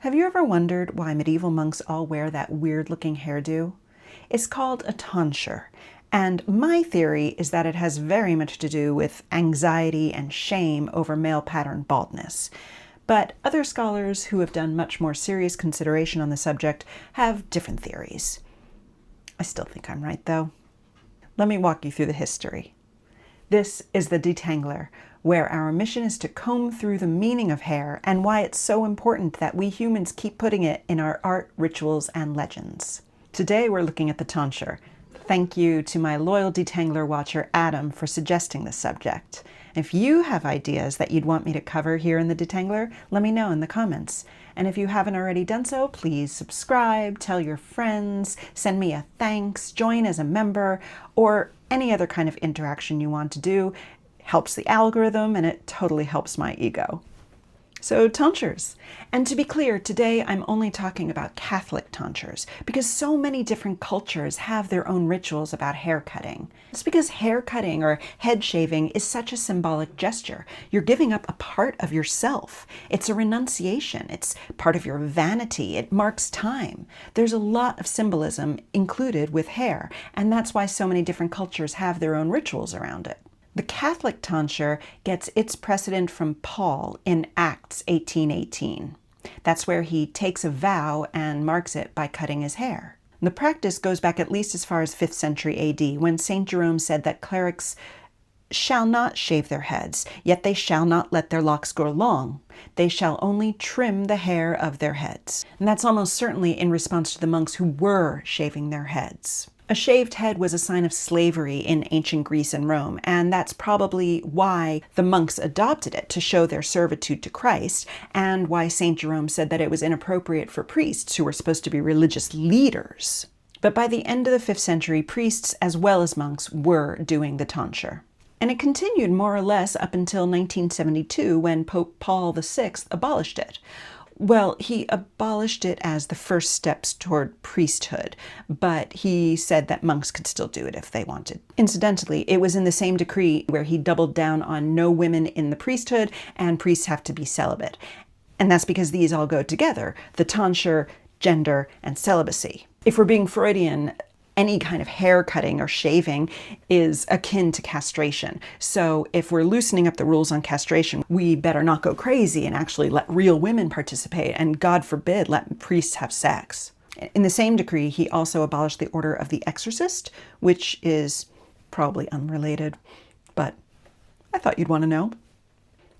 Have you ever wondered why medieval monks all wear that weird-looking hairdo? It's called a tonsure, and my theory is that it has very much to do with anxiety and shame over male pattern baldness. But other scholars who have done much more serious consideration on the subject have different theories. I still think I'm right, though. Let me walk you through the history. This is the detangler, where our mission is to comb through the meaning of hair and why it's so important that we humans keep putting it in our art, rituals, and legends. Today we're looking at the tonsure. Thank you to my loyal detangler watcher Adam for suggesting this subject. If you have ideas that you'd want me to cover here in the detangler, let me know in the comments. And if you haven't already done so, please subscribe, tell your friends, send me a thanks, join as a member, or any other kind of interaction you want to do. Helps the algorithm, and it totally helps my ego. So, tonsures. And to be clear, today I'm only talking about Catholic tonsures, because so many different cultures have their own rituals about hair cutting. It's because hair cutting or head shaving is such a symbolic gesture. You're giving up a part of yourself. It's a renunciation. It's part of your vanity. It marks time. There's a lot of symbolism included with hair, and that's why so many different cultures have their own rituals around it. The Catholic tonsure gets its precedent from Paul in Acts 18:18. That's where he takes a vow and marks it by cutting his hair. The practice goes back at least as far as 5th century AD, when St Jerome said that clerics shall not shave their heads, yet they shall not let their locks grow long. They shall only trim the hair of their heads. And that's almost certainly in response to the monks who were shaving their heads. A shaved head was a sign of slavery in ancient Greece and Rome, and that's probably why the monks adopted it, to show their servitude to Christ, and why St Jerome said that it was inappropriate for priests, who were supposed to be religious leaders. But by the end of the 5th century, priests as well as monks were doing the tonsure. And it continued more or less up until 1972, when Pope Paul VI abolished it. Well, he abolished it as the first steps toward priesthood, but he said that monks could still do it if they wanted. Incidentally, it was in the same decree where he doubled down on no women in the priesthood, and priests have to be celibate. And that's because these all go together: the tonsure, gender, and celibacy. If we're being Freudian, any kind of hair cutting or shaving is akin to castration. So if we're loosening up the rules on castration, we better not go crazy and actually let real women participate, and God forbid, let priests have sex. In the same decree, he also abolished the order of the exorcist, which is probably unrelated, but I thought you'd want to know.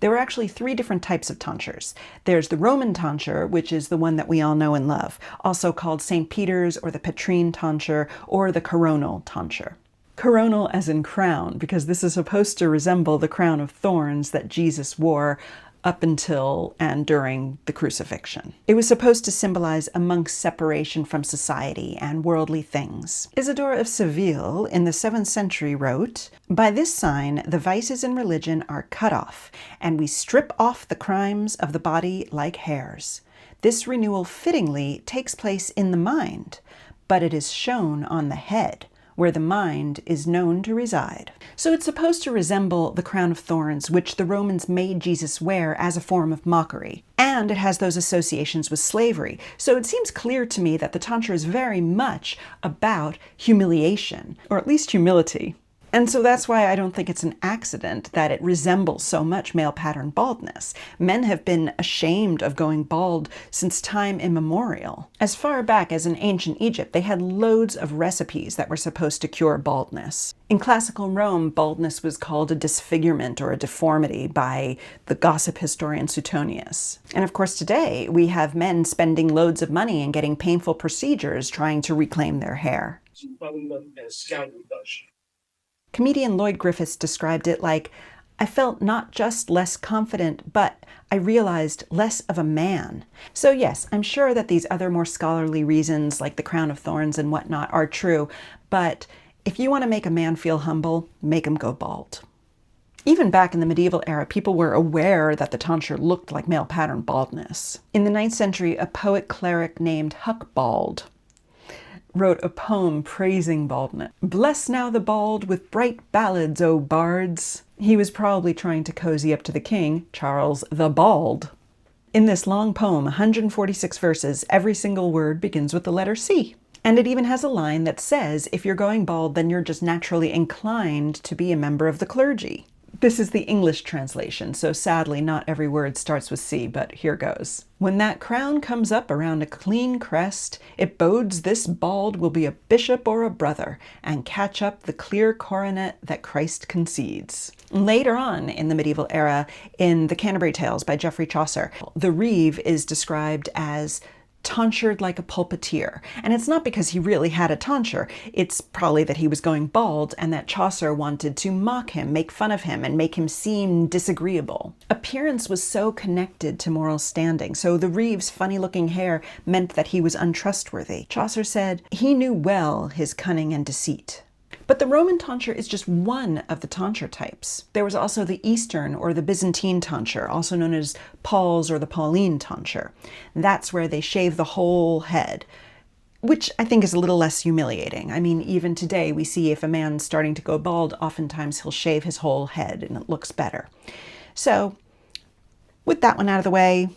There were actually 3 different types of tonsures. There's the Roman tonsure, which is the one that we all know and love, also called St. Peter's or the Petrine tonsure or the coronal tonsure. Coronal as in crown, because this is supposed to resemble the crown of thorns that Jesus wore up until and during the crucifixion. It was supposed to symbolize a monk's separation from society and worldly things. Isidore of Seville in the 7th century wrote, "By this sign the vices in religion are cut off, and we strip off the crimes of the body like hairs. This renewal fittingly takes place in the mind, but it is shown on the head, where the mind is known to reside." So it's supposed to resemble the crown of thorns, which the Romans made Jesus wear as a form of mockery. And it has those associations with slavery. So it seems clear to me that the tonsure is very much about humiliation, or at least humility. And so that's why I don't think it's an accident that it resembles so much male pattern baldness. Men have been ashamed of going bald since time immemorial. As far back as in ancient Egypt, they had loads of recipes that were supposed to cure baldness. In classical Rome, baldness was called a disfigurement or a deformity by the gossip historian Suetonius. And of course today, we have men spending loads of money and getting painful procedures trying to reclaim their hair. Comedian Lloyd Griffiths described it like, "I felt not just less confident, but I realized less of a man." So yes, I'm sure that these other more scholarly reasons, like the Crown of Thorns and whatnot, are true, but if you want to make a man feel humble, make him go bald. Even back in the medieval era, people were aware that the tonsure looked like male pattern baldness. In the 9th century, a poet cleric named Hucbald wrote a poem praising baldness. "Bless now the bald with bright ballads, O bards." He was probably trying to cozy up to the king, Charles the Bald. In this long poem, 146 verses, every single word begins with the letter C. And it even has a line that says, if you're going bald, then you're just naturally inclined to be a member of the clergy. This is the English translation, so sadly not every word starts with C, but here goes. When that crown comes up around a clean crest, it bodes this bald will be a bishop or a brother, and catch up the clear coronet that Christ concedes. Later on in the medieval era, in the Canterbury Tales by Geoffrey Chaucer, the reeve is described as tonsured like a pulpiteer. And it's not because he really had a tonsure. It's probably that he was going bald and that Chaucer wanted to mock him, make fun of him, and make him seem disagreeable. Appearance was so connected to moral standing, so the reeve's funny-looking hair meant that he was untrustworthy. Chaucer said, he knew well his cunning and deceit. But the Roman tonsure is just one of the tonsure types. There was also the Eastern or the Byzantine tonsure, also known as Paul's or the Pauline tonsure. That's where they shave the whole head, which I think is a little less humiliating. I mean, even today we see if a man's starting to go bald, oftentimes he'll shave his whole head and it looks better. So with that one out of the way,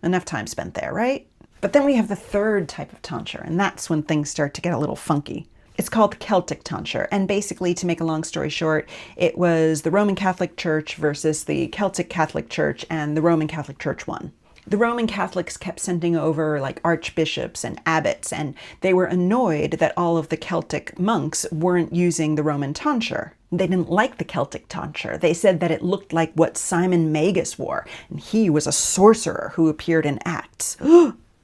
enough time spent there, right? But then we have the third type of tonsure, and that's when things start to get a little funky. It's called the Celtic tonsure, and basically, to make a long story short, it was the Roman Catholic Church versus the Celtic Catholic Church, and the Roman Catholic Church won. The Roman Catholics kept sending over like archbishops and abbots, and they were annoyed that all of the Celtic monks weren't using the Roman tonsure. They didn't like the Celtic tonsure. They said that it looked like what Simon Magus wore, and he was a sorcerer who appeared in acts.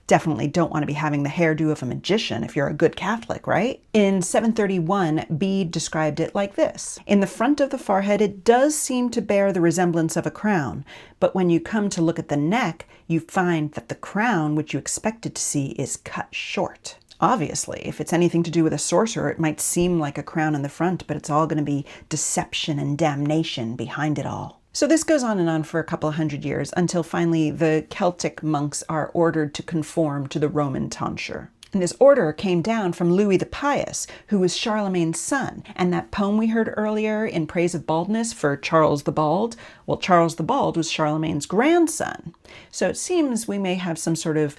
Definitely don't want to be having the hairdo of a magician if you're a good Catholic, right? In 731, Bede described it like this. In the front of the forehead, it does seem to bear the resemblance of a crown, but when you come to look at the neck, you find that the crown, which you expected to see, is cut short. Obviously, if it's anything to do with a sorcerer, it might seem like a crown in the front, but it's all going to be deception and damnation behind it all. So this goes on for a couple of hundred years until finally the Celtic monks are ordered to conform to the Roman tonsure. And this order came down from Louis the Pious, who was Charlemagne's son. And that poem we heard earlier in praise of baldness for Charles the Bald, well, Charles the Bald was Charlemagne's grandson. So it seems we may have some sort of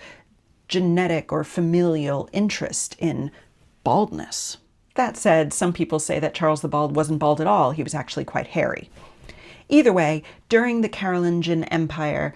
genetic or familial interest in baldness. That said, some people say that Charles the Bald wasn't bald at all. He was actually quite hairy. Either way, during the Carolingian Empire,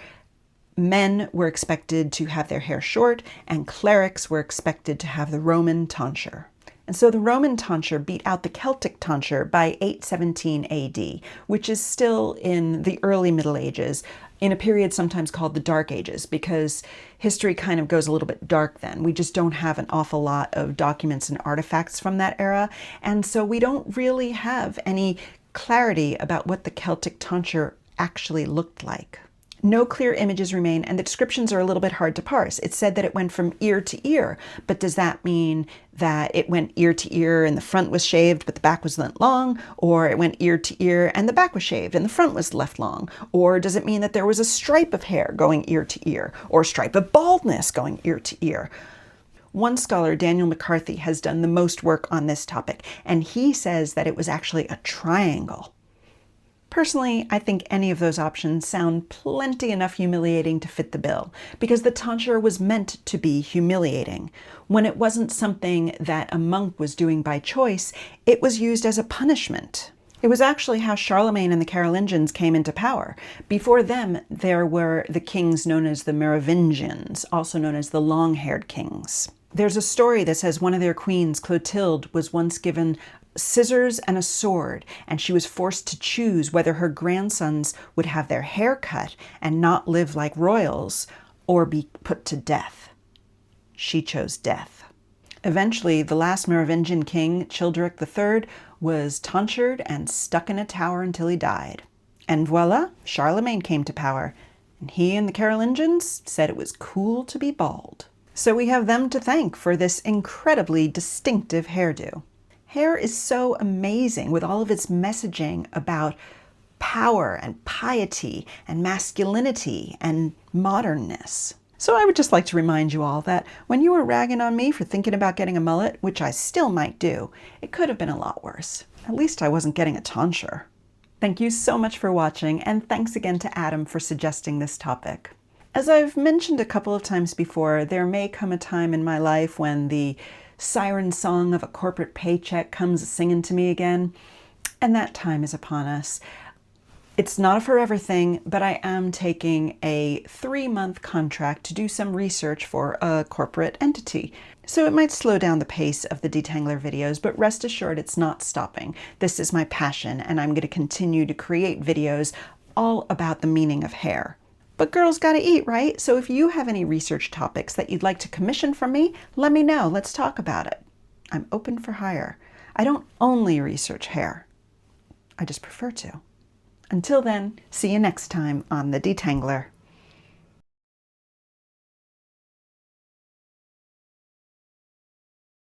men were expected to have their hair short, and clerics were expected to have the Roman tonsure. And so the Roman tonsure beat out the Celtic tonsure by 817 AD, which is still in the early Middle Ages, in a period sometimes called the Dark Ages, because history kind of goes a little bit dark then. We just don't have an awful lot of documents and artifacts from that era, and so we don't really have any clarity about what the Celtic tonsure actually looked like. No clear images remain, and the descriptions are a little bit hard to parse. It said that it went from ear to ear, but does that mean that it went ear to ear and the front was shaved but the back was left long, or it went ear to ear and the back was shaved and the front was left long? Or does it mean that there was a stripe of hair going ear to ear, or a stripe of baldness going ear to ear? One scholar, Daniel McCarthy, has done the most work on this topic, and he says that it was actually a triangle. Personally, I think any of those options sound plenty enough humiliating to fit the bill, because the tonsure was meant to be humiliating. When it wasn't something that a monk was doing by choice, it was used as a punishment. It was actually how Charlemagne and the Carolingians came into power. Before them, there were the kings known as the Merovingians, also known as the long-haired kings. There's a story that says one of their queens, Clotilde, was once given scissors and a sword, and she was forced to choose whether her grandsons would have their hair cut and not live like royals or be put to death. She chose death. Eventually, the last Merovingian king, Childeric III, was tonsured and stuck in a tower until he died. And voila, Charlemagne came to power, and he and the Carolingians said it was cool to be bald. So we have them to thank for this incredibly distinctive hairdo. Hair is so amazing with all of its messaging about power and piety and masculinity and modernness. So I would just like to remind you all that when you were ragging on me for thinking about getting a mullet, which I still might do, it could have been a lot worse. At least I wasn't getting a tonsure. Thank you so much for watching, and thanks again to Adam for suggesting this topic. As I've mentioned a couple of times before, there may come a time in my life when the siren song of a corporate paycheck comes singing to me again, and that time is upon us. It's not a forever thing, but I am taking a 3-month contract to do some research for a corporate entity. So it might slow down the pace of the detangler videos, but rest assured it's not stopping. This is my passion, and I'm going to continue to create videos all about the meaning of hair. But girls gotta eat, right? So if you have any research topics that you'd like to commission from me, let me know. Let's talk about it. I'm open for hire. I don't only research hair. I just prefer to. Until then, see you next time on The Detangler.